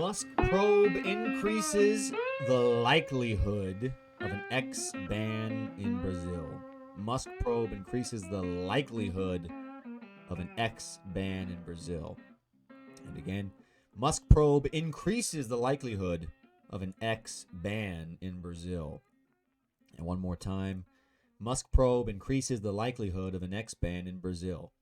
Musk probe increases the likelihood of an X ban in Brazil. Musk probe increases the likelihood of an X ban in Brazil. And again, Musk probe increases the likelihood of an X ban in Brazil. And one more time, Musk probe increases the likelihood of an X ban in Brazil.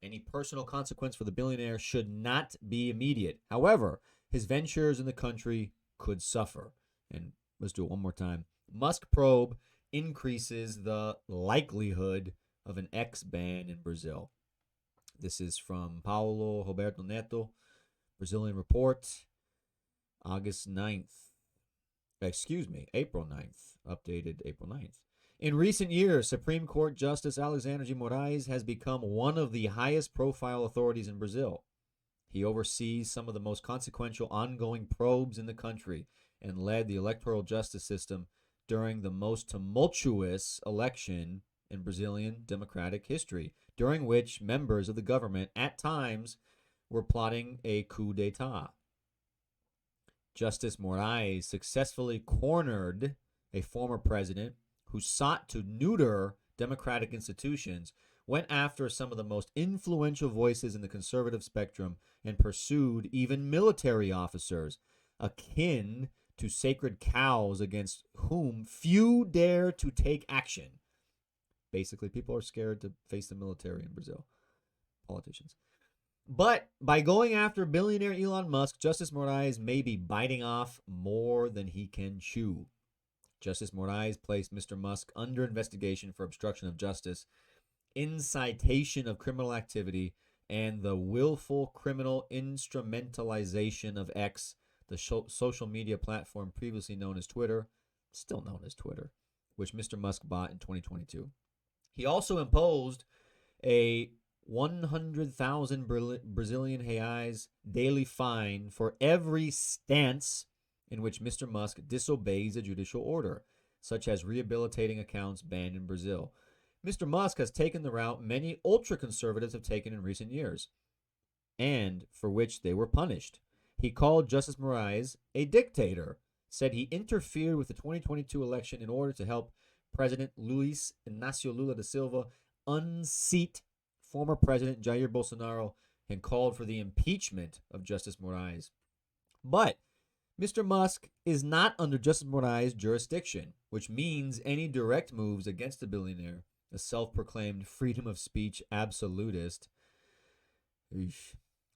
Any personal consequence for the billionaire should not be immediate. However, his ventures in the country could suffer. And let's do it one more time. Musk probe increases the likelihood of an X ban in Brazil. This is from Paulo Roberto Neto, Brazilian Report, April 9th, updated April 9th. In recent years, Supreme Court Justice Alexandre de Moraes has become one of the highest profile authorities in Brazil. He oversees some of the most consequential ongoing probes in the country and led the electoral justice system during the most tumultuous election in Brazilian democratic history, during which members of the government at times were plotting a coup d'etat. Justice Moraes successfully cornered a former president who sought to neuter democratic institutions, went after some of the most influential voices in the conservative spectrum, and pursued even military officers, akin to sacred cows against whom few dare to take action. Basically, people are scared to face the military in Brazil, politicians. But by going after billionaire Elon Musk, Justice Moraes may be biting off more than he can chew. Justice Moraes placed Mr. Musk under investigation for obstruction of justice, incitation of criminal activity, and the willful criminal instrumentalization of X, the social media platform previously known as Twitter, still known as Twitter, which Mr. Musk bought in 2022. He also imposed a 100,000 Brazilian reais daily fine for every stance in which Mr. Musk disobeys a judicial order, such as rehabilitating accounts banned in Brazil. Mr. Musk has taken the route many ultra-conservatives have taken in recent years, and for which they were punished. He called Justice Moraes a dictator, said he interfered with the 2022 election in order to help President Luiz Inácio Lula da Silva unseat former President Jair Bolsonaro, and called for the impeachment of Justice Moraes. But Mr. Musk is not under Justice Moraes' jurisdiction, which means any direct moves against the billionaire, a self-proclaimed freedom of speech absolutist,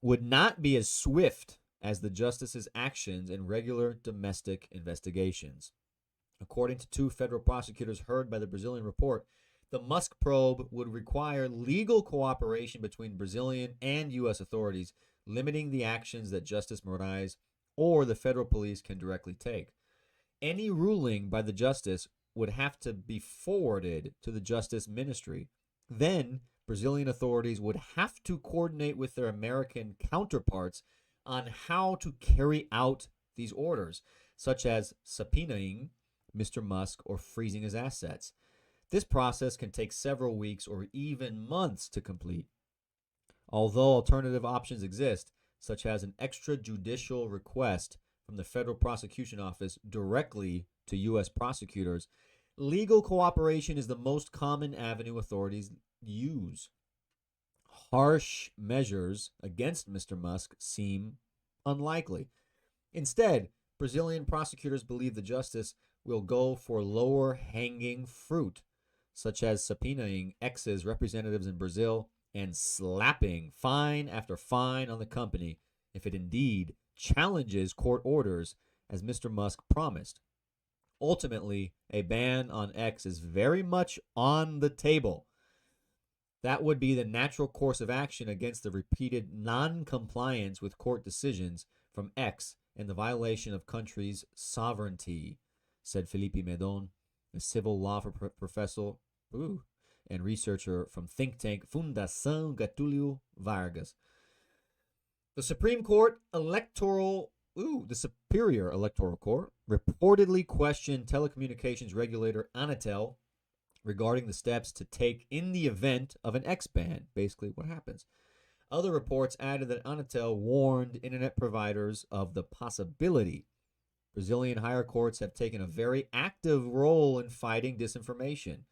would not be as swift as the justice's actions in regular domestic investigations. According to two federal prosecutors heard by the Brazilian Report, the Musk probe would require legal cooperation between Brazilian and U.S. authorities, limiting the actions that Justice Moraes or the federal police can directly take. Any ruling by the justice would have to be forwarded to the Justice Ministry. Then, Brazilian authorities would have to coordinate with their American counterparts on how to carry out these orders, such as subpoenaing Mr. Musk or freezing his assets. This process can take several weeks or even months to complete. Although alternative options exist, such as an extrajudicial request from the Federal Prosecution Office directly to U.S. prosecutors, legal cooperation is the most common avenue authorities use. Harsh measures against Mr. Musk seem unlikely. Instead, Brazilian prosecutors believe the justice will go for lower-hanging fruit, such as subpoenaing X's representatives in Brazil and slapping fine after fine on the company if it indeed challenges court orders, as Mr. Musk promised. Ultimately, a ban on X is very much on the table. That would be the natural course of action against the repeated non-compliance with court decisions from X and the violation of country's sovereignty, said Felipe Medon, a civil law professor and researcher from think tank Fundação Getúlio Vargas. The Superior Electoral Court reportedly questioned telecommunications regulator Anatel regarding the steps to take in the event of an X ban. Basically, what happens? Other reports added that Anatel warned internet providers of the possibility. Brazilian higher courts have taken a very active role in fighting disinformation,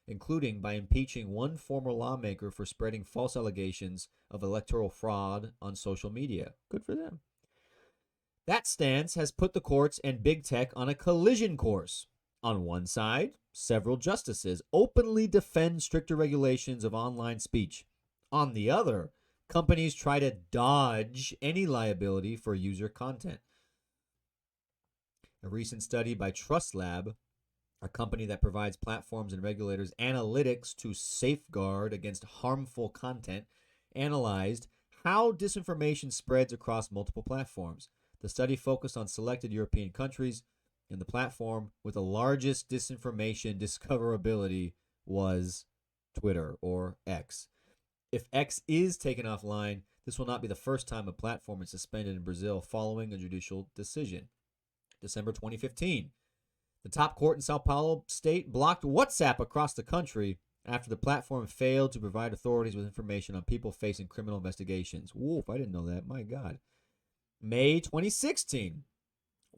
including by impeaching one former lawmaker for spreading false allegations of electoral fraud on social media. Good for them. That stance has put the courts and big tech on a collision course. On one side, several justices openly defend stricter regulations of online speech. On the other, companies try to dodge any liability for user content. A recent study by TrustLab, a company that provides platforms and regulators analytics to safeguard against harmful content, analyzed how disinformation spreads across multiple platforms. The study focused on selected European countries, and the platform with the largest disinformation discoverability was Twitter, or X. If X is taken offline, this will not be the first time a platform is suspended in Brazil following a judicial decision. December 2015. The top court in Sao Paulo state blocked WhatsApp across the country after the platform failed to provide authorities with information on people facing criminal investigations. Woof, I didn't know that. My God. May 2016.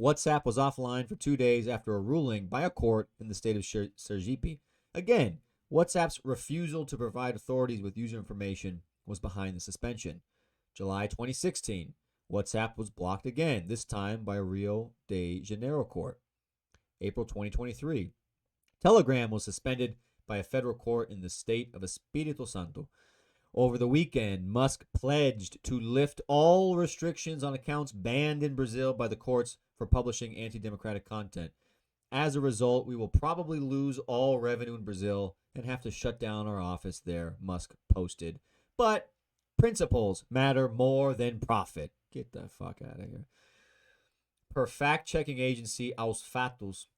WhatsApp was offline for 2 days after a ruling by a court in the state of Sergipe. Again, WhatsApp's refusal to provide authorities with user information was behind the suspension. July 2016. WhatsApp was blocked again, this time by a Rio de Janeiro court. April 2023. Telegram was suspended by a federal court in the state of Espírito Santo. Over the weekend, Musk pledged to lift all restrictions on accounts banned in Brazil by the courts for publishing anti-democratic content. As a result, we will probably lose all revenue in Brazil and have to shut down our office there, Musk posted. But principles matter more than profit. Get the fuck out of here. Per fact-checking agency Aos Fatos,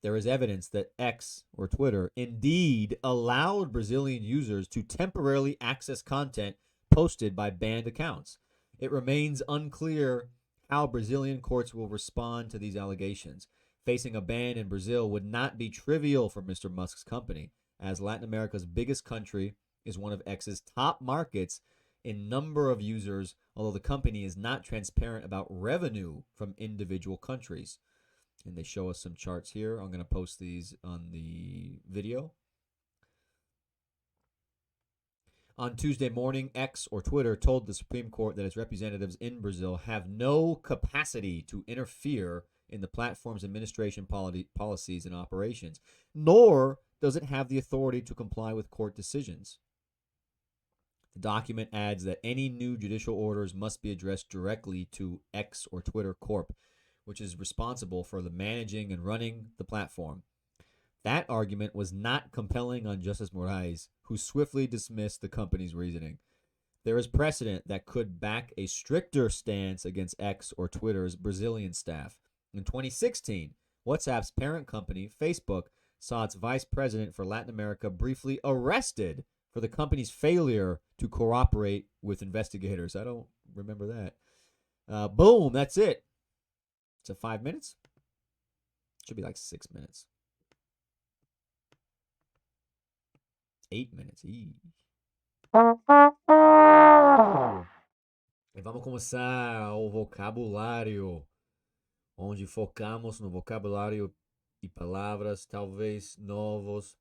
there is evidence that X, or Twitter, indeed allowed Brazilian users to temporarily access content posted by banned accounts. It remains unclear how Brazilian courts will respond to these allegations. Facing a ban in Brazil would not be trivial for Mr. Musk's company, as Latin America's biggest country is one of X's top markets in number of users, although the company is not transparent about revenue from individual countries. And they show us some charts here. I'm going to post these on the video. On Tuesday morning, X, or Twitter, told the Supreme Court that its representatives in Brazil have no capacity to interfere in the platform's administration policies and operations, nor does it have the authority to comply with court decisions. The document adds that any new judicial orders must be addressed directly to X, or Twitter Corp., which is responsible for the managing and running the platform. That argument was not compelling on Justice Moraes, who swiftly dismissed the company's reasoning. There is precedent that could back a stricter stance against X, or Twitter's Brazilian staff. In 2016, WhatsApp's parent company, Facebook, saw its vice president for Latin America briefly arrested for the company's failure to cooperate with investigators. I don't remember that. Boom, that's it. So 5 minutes? Should be like 6 minutes. 8 minutes. E vamos começar o vocabulário, onde focamos no vocabulário e palavras talvez novos,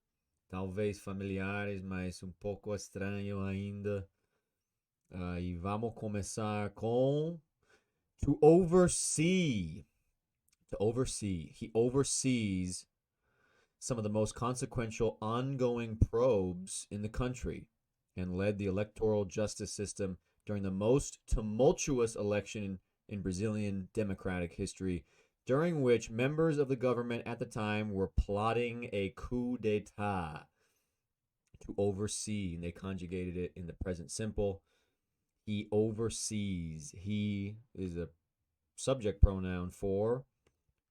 talvez familiares, mas um pouco estranho ainda. E vamos começar com to oversee. To oversee. He oversees some of the most consequential ongoing probes in the country and led the electoral justice system during the most tumultuous election in Brazilian democratic history, during which members of the government at the time were plotting a coup d'etat. To oversee, and they conjugated it in the present simple. He oversees. He is a subject pronoun for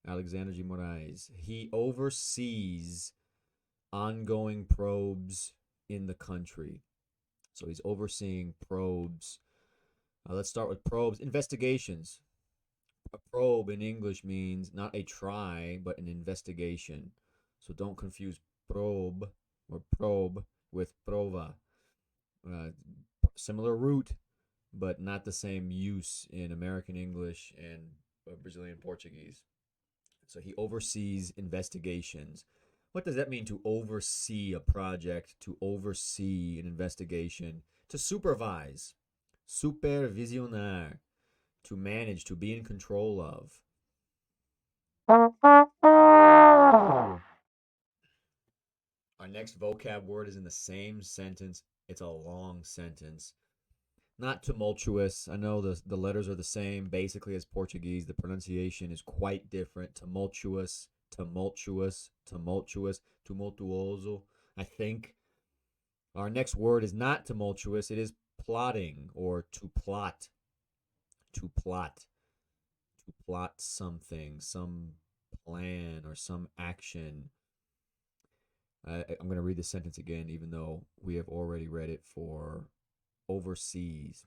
Alexander G. Moraes. He oversees ongoing probes in the country. So he's overseeing probes. Let's start with probes. Investigations. A probe in English means not a try, but an investigation. So don't confuse probe or probe with prova. Similar root, but not the same use in American English and Brazilian Portuguese. So he oversees investigations. What does that mean, to oversee a project, to oversee an investigation? To supervise, supervisionar, to manage, to be in control of. Our next vocab word is in the same sentence. It's a long sentence. Not tumultuous. I know the letters are the same basically as Portuguese. The pronunciation is quite different. Tumultuous, tumultuous, tumultuous, tumultuoso. I think. Our next word is not tumultuous. It is plotting, or to plot. To plot. To plot something, some plan or some action. I'm going to read the sentence again, even though we have already read it for overseas.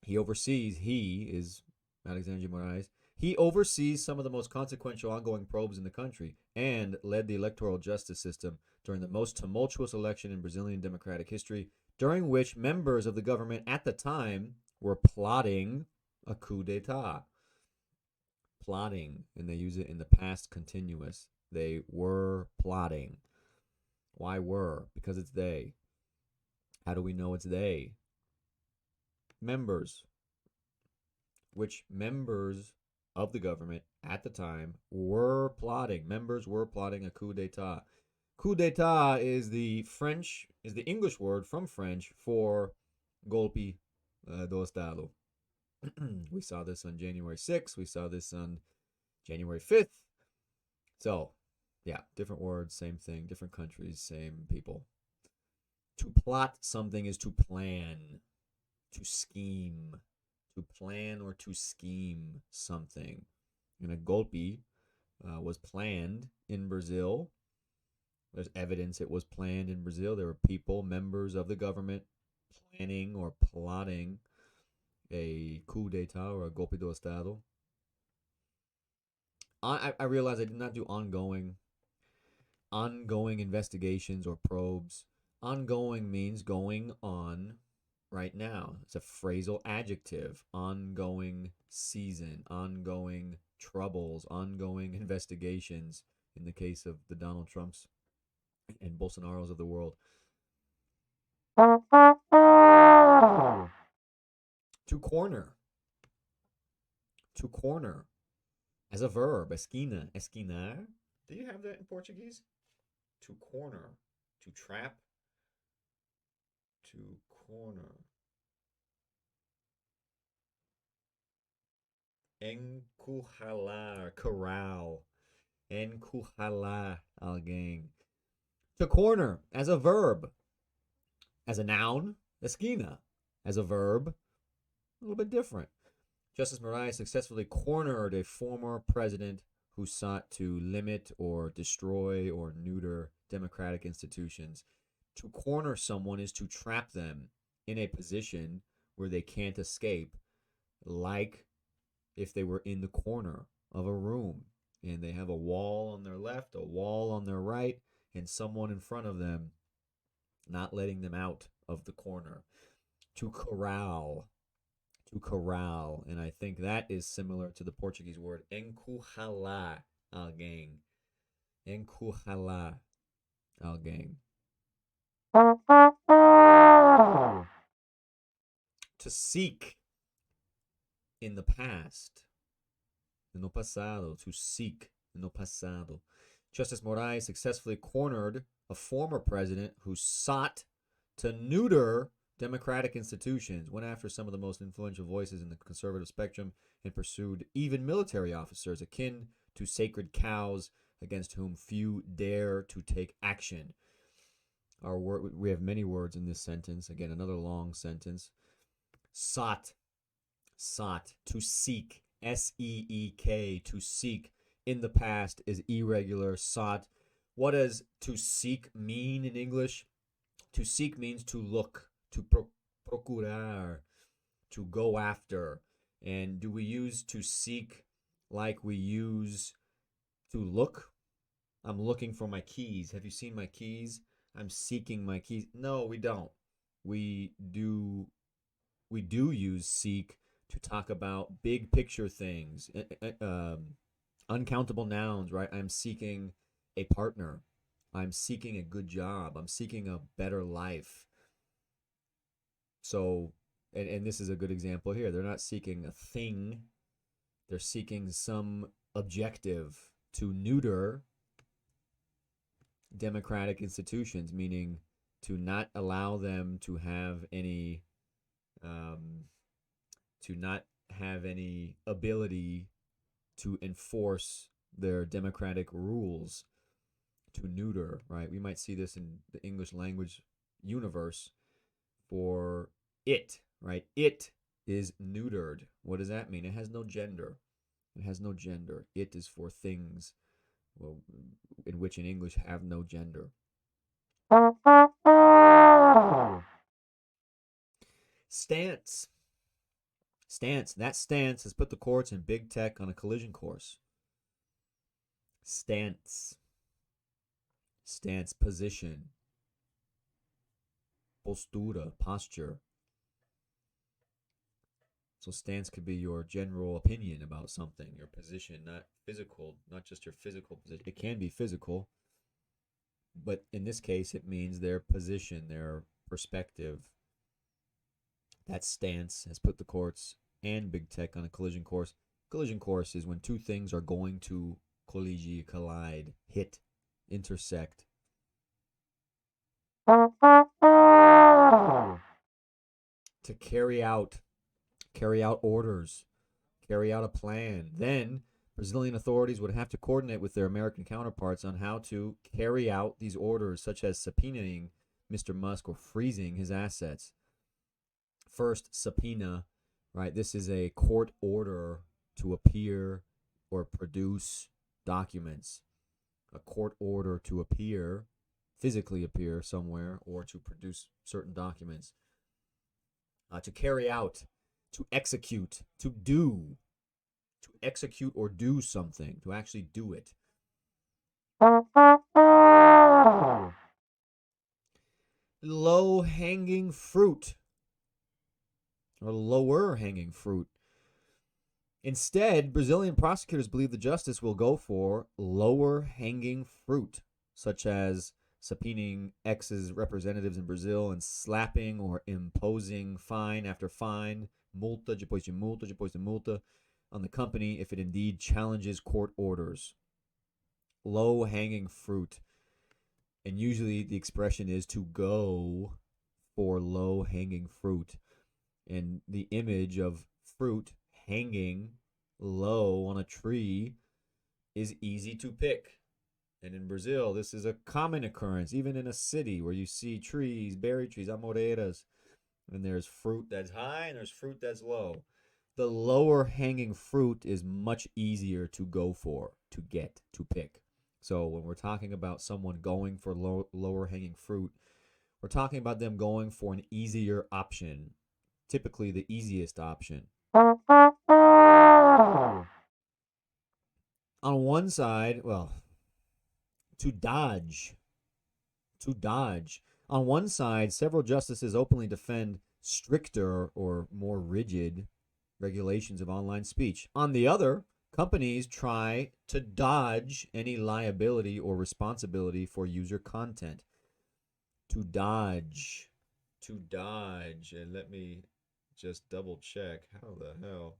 He oversees, he is Alexandre Moraes. He oversees some of the most consequential ongoing probes in the country and led the electoral justice system during the most tumultuous election in Brazilian democratic history, during which members of the government at the time were plotting a coup d'etat. Plotting, and they use it in the past continuous. They were plotting. Why were? Because it's they. How do we know it's they? Members. Which members of the government at the time were plotting. Members were plotting a coup d'etat. Coup d'etat is the English word from French for golpe do Estado. We saw this on January 6th. We saw this on January 5th. So, yeah, different words, same thing, different countries, same people. To plot something is to plan, to scheme, to plan or to scheme something. And a golpe was planned in Brazil. There's evidence it was planned in Brazil. There were people, members of the government, planning or plotting a coup d'etat or a golpe do Estado. I realized I did not do ongoing investigations or probes. Ongoing means going on right now. It's a phrasal adjective. Ongoing season, ongoing troubles, ongoing investigations in the case of the Donald Trumps and Bolsonaros of the world. To corner. To corner. As a verb, esquina, esquinar. Do you have that in Portuguese? To corner, to trap, to corner. Encurralar, corral. Encurralar alguém. To corner, as a verb. As a noun, esquina. As a verb, a little bit different. Justice Moraes successfully cornered a former president who sought to limit or destroy or neuter democratic institutions. To corner someone is to trap them in a position where they can't escape, like if they were in the corner of a room and they have a wall on their left, a wall on their right, and someone in front of them not letting them out of the corner. To corral. To corral. And I think that is similar to the Portuguese word encurralar alguém. Encurralar alguém. To seek in the past. No passado. To seek no passado. Justice Moraes successfully cornered a former president who sought to neuter democratic institutions, went after some of the most influential voices in the conservative spectrum, and pursued even military officers akin to sacred cows against whom few dare to take action. We have many words in this sentence. Again, another long sentence. Sought, to seek, S-E-E-K, to seek. In the past is irregular, sought. What does to seek mean in English? To seek means to look, to procurar, to go after. And do we use to seek like we use to look? I'm looking for my keys. Have you seen my keys? I'm seeking my keys. No, we don't. We do we do use seek to talk about big picture things, uncountable nouns, right? I'm seeking a partner. I'm seeking a good job. I'm seeking a better life. So, and this is a good example here. They're not seeking a thing, they're seeking some objective to neuter democratic institutions, meaning to not allow them to have any ability to enforce their democratic rules, to neuter, right? We might see this in the English language universe for it, right? It is neutered. What does that mean? It has no gender. It has no gender. It is for things, well, in which in English have no gender. Stance. Stance. That stance has put the courts in big tech on a collision course. Stance. Stance. Position. Postura. Posture. So stance could be your general opinion about something, your position, not physical, not just your physical position. It can be physical, but in this case, it means their position, their perspective. That stance has put the courts and big tech on a collision course. Collision course is when two things are going to collide, hit, intersect. To carry out orders, carry out a plan. Then Brazilian authorities would have to coordinate with their American counterparts on how to carry out these orders, such as subpoenaing Mr. Musk or freezing his assets. First, subpoena, right? This is a court order to appear or produce documents. A court order to appear, physically appear somewhere, or to produce certain documents. To carry out, to execute, to do, to execute or do something, to actually do it. Low hanging fruit, or lower hanging fruit. Instead, Brazilian prosecutors believe the justice will go for lower hanging fruit, such as subpoenaing X's representatives in Brazil and slapping or imposing fine after fine, multa depois de multa, on the company if it indeed challenges court orders. Low-hanging fruit. And usually the expression is to go for low-hanging fruit. And the image of fruit hanging low on a tree is easy to pick. And in Brazil, this is a common occurrence, even in a city where you see trees, berry trees, amoreiras, and there's fruit that's high and there's fruit that's low. The lower hanging fruit is much easier to go for, to get, to pick. So when we're talking about someone going for lower hanging fruit, we're talking about them going for an easier option, typically the easiest option. On one side, well, to dodge. On one side, several justices openly defend stricter or more rigid regulations of online speech. On the other, companies try to dodge any liability or responsibility for user content. To dodge. And let me just double check. How the hell?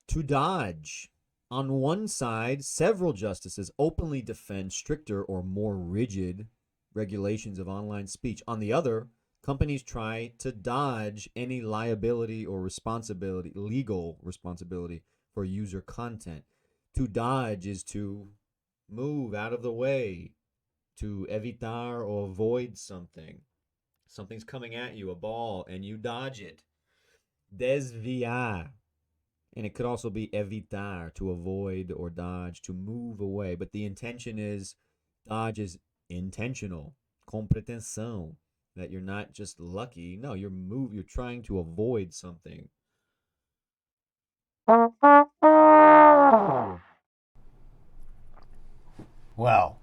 To dodge. On one side, several justices openly defend stricter or more rigid regulations of online speech. On the other, companies try to dodge any liability or responsibility, legal responsibility for user content. To dodge is to move out of the way, to evitar or avoid something. Something's coming at you, a ball, and you dodge it. Desviar. And it could also be evitar, to avoid or dodge, to move away. But the intention is, dodge is intentional, com pretensão, that you're not just lucky. No, you're trying to avoid something. Well,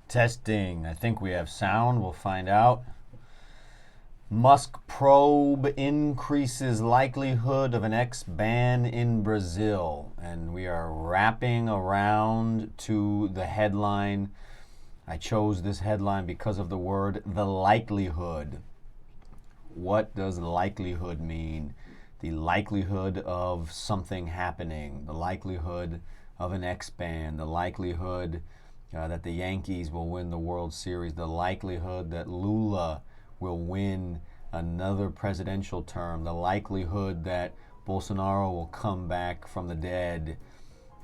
testing. I think we have sound. We'll find out. Musk probe increases likelihood of an X ban in Brazil. And we are wrapping around to the headline. I chose this headline because of the word the likelihood. What does likelihood mean? The likelihood of something happening, the likelihood of an X ban, the likelihood that the Yankees will win the World Series, the likelihood that Lula will win another presidential term, the likelihood that Bolsonaro will come back from the dead,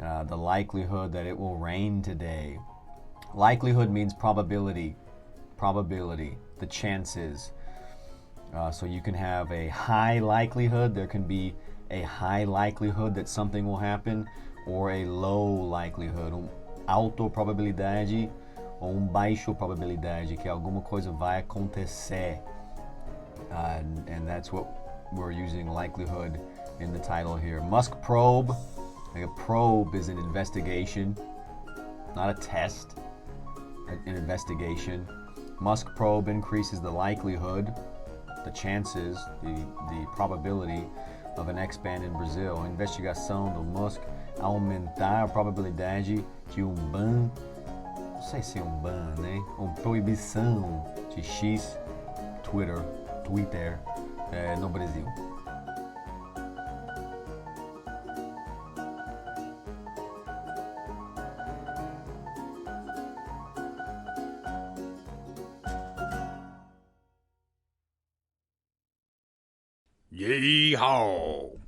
the likelihood that it will rain today. Likelihood means probability, the chances. So you can have a high likelihood, there can be a high likelihood that something will happen, or a low likelihood, alta probabilidade ou baixo probabilidade, que alguma coisa vai acontecer. And that's what we're using likelihood in the title here. Musk probe. Like a probe is an investigation, not a test, an investigation. Musk probe increases the likelihood, the chances, the probability of an X ban in Brazil. A investigação do Musk aumentar a probabilidade de ban, não sei se ban, né? Proibição de X Twitter no Brasil. Yeehaw!